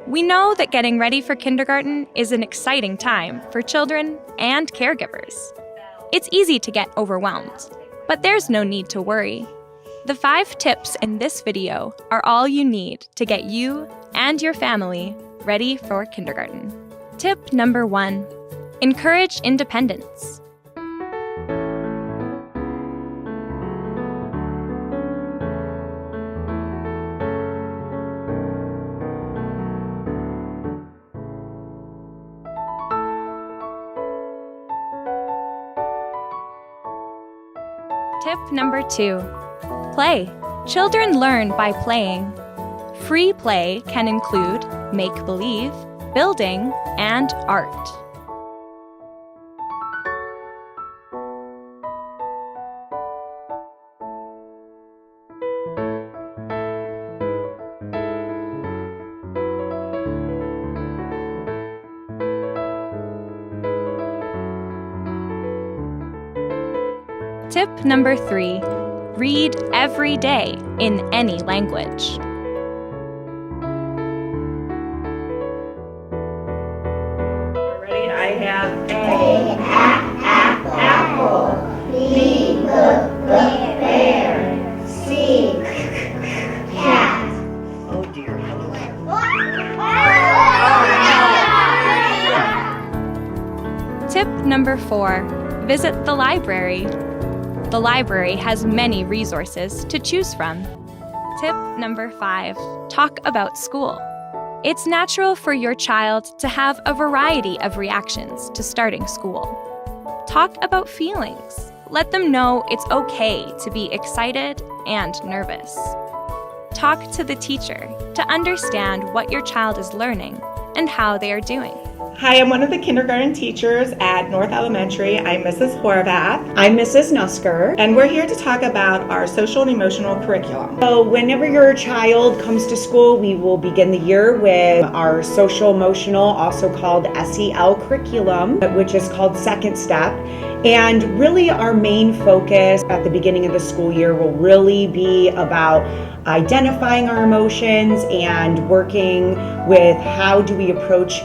We know that getting ready for kindergarten is an exciting time for children and caregivers. It's easy to get overwhelmed, but there's no need to worry. The 5 tips in this video are all you need to get you and your family ready for kindergarten. Tip number 1, encourage independence. Tip number 2, play. Children learn by playing. Free play can include make-believe, building, and art. Tip number 3, read every day in any language. Ready? I have A, apple. B, bear. C, cat. Oh dear. Tip number 4, visit the library. The library has many resources to choose from. Tip number 5, talk about school. It's natural for your child to have a variety of reactions to starting school. Talk about feelings. Let them know it's okay to be excited and nervous. Talk to the teacher to understand what your child is learning and how they are doing. Hi, I'm one of the kindergarten teachers at North Elementary. I'm Mrs. Horvath. I'm Mrs. Nusker. And we're here to talk about our social and emotional curriculum. So whenever your child comes to school, we will begin the year with our social emotional, also called SEL curriculum, which is called Second Step. And really our main focus at the beginning of the school year will really be about identifying our emotions and working with how do we approach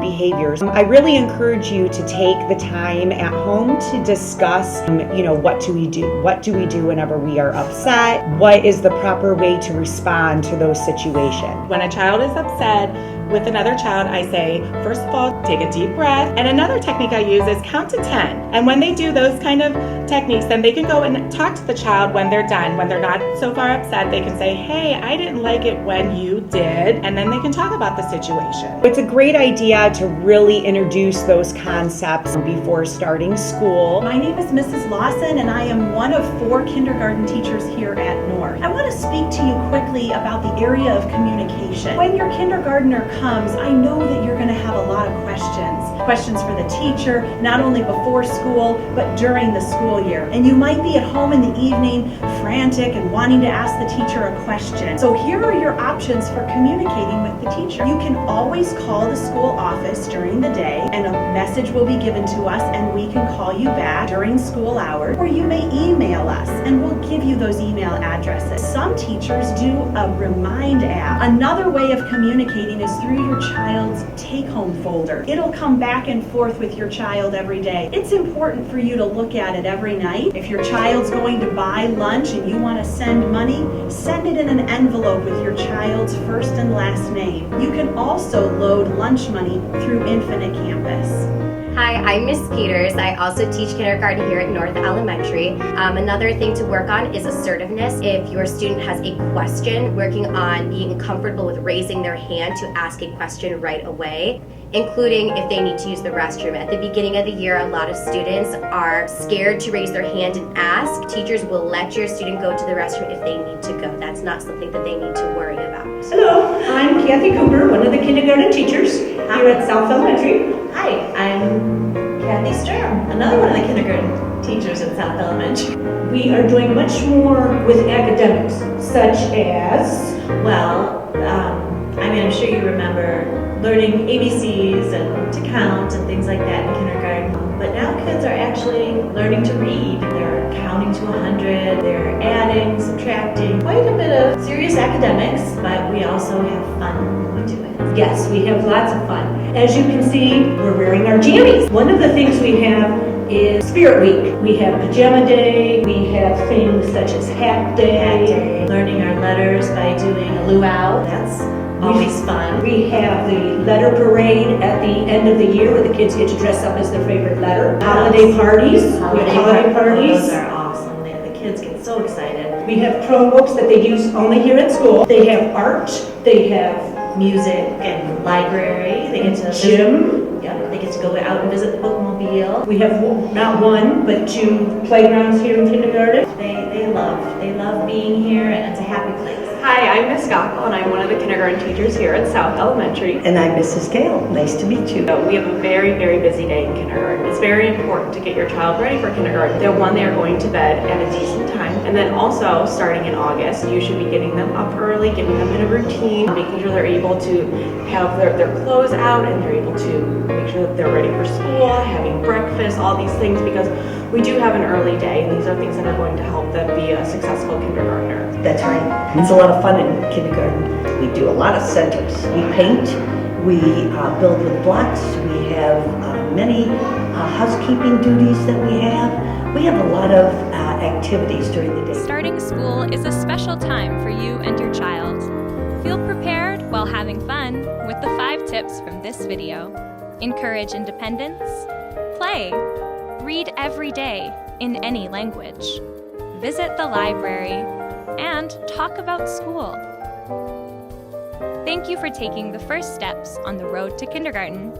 behaviors. I really encourage you to take the time at home to discuss, what do we do? What do we do whenever we are upset? What is the proper way to respond to those situations? When a child is upset with another child, I say, first of all, take a deep breath. And another technique I use is count to 10. And when they do those kind of techniques, then they can go and talk to the child when they're done. When they're not so far upset, they can say, hey, I didn't like it when you did. And then they can talk about the situation. It's a great idea to really introduce those concepts before starting school. My name is Mrs. Lawson, and I am one of 4 kindergarten teachers here at North. I want to speak to you quickly about the area of communication. When your kindergartner comes, I know that you're going to have a lot of questions. Questions for the teacher, not only before school, but during the school year. And you might be at home in the evening, frantic and wanting to ask the teacher a question. So here are your options for communicating with the teacher. You can always call the school office during the day, and a message will be given to us, and we can call you back during school hours. Or you may email us, and we'll give you those email addresses. Some teachers do a remind app. Another way of communicating is through your child's take-home folder. It'll come back and forth with your child every day. It's important for you to look at it every night. If your child's going to buy lunch and you want to send money, send it in an envelope with your child's first and last name. You can also load lunch money through Infinite Campus. Hi, I'm Miss Peters. I also teach kindergarten here at North Elementary. Another thing to work on is assertiveness. If your student has a question, working on being comfortable with raising their hand to ask a question right away, including if they need to use the restroom. At the beginning of the year, a lot of students are scared to raise their hand and ask. Teachers will let your student go to the restroom if they need to go. That's not something that they need to worry about. Hello, I'm Kathy Cooper, one of the kindergarten teachers here at South Elementary. Hi, I'm Kathy Sturm, another one of the kindergarten teachers at South Elementary. We are doing much more with academics, such as? Well, I'm in I'm sure you remember learning ABCs and to count and things like that in kindergarten. But now kids are actually learning to read. They're counting to 100, they're adding, subtracting, quite a bit of serious academics, but we also have fun when we do it. Yes, we have lots of fun. As you can see, we're wearing our jammies. One of the things we have is Spirit Week. We have Pajama Day, we have things such as Hat Day. Learning our letters by doing a luau. That's always fun. We have the letter parade at the end of the year where the kids get to dress up as their favorite letter. Holiday parties. We have holiday parties. Those are awesome. The kids get so excited. We have Chromebooks that they use only here at school. They have art. They have Music and library. They get to gym. Yep, they get to go out and visit the bookmobile. We have not one, but 2 playgrounds here in kindergarten. They love being here, and it's a happy place. Hi, I'm Miss Gockel, and I'm one of the kindergarten teachers here at South Elementary. And I'm Mrs. Gale. Nice to meet you. So we have a very, very busy day in kindergarten. It's very important to get your child ready for kindergarten. They are going to bed at a decent time. And then also, starting in August, you should be getting them up early, getting them in a routine, making sure they're able to have their clothes out, and they're able to make sure that they're ready for school, having breakfast, all these things, because we do have an early day, and these are things that are going to help them be a successful kindergartner. That's right. It's a lot of fun in kindergarten. We do a lot of centers. We paint, we build with blocks, we have many housekeeping duties that we have. We have a lot of activities during the day. Starting school is a special time for you and your child. Feel prepared while having fun with the 5 tips from this video. Encourage independence, play, read every day in any language, visit the library, and talk about school. Thank you for taking the first steps on the road to kindergarten.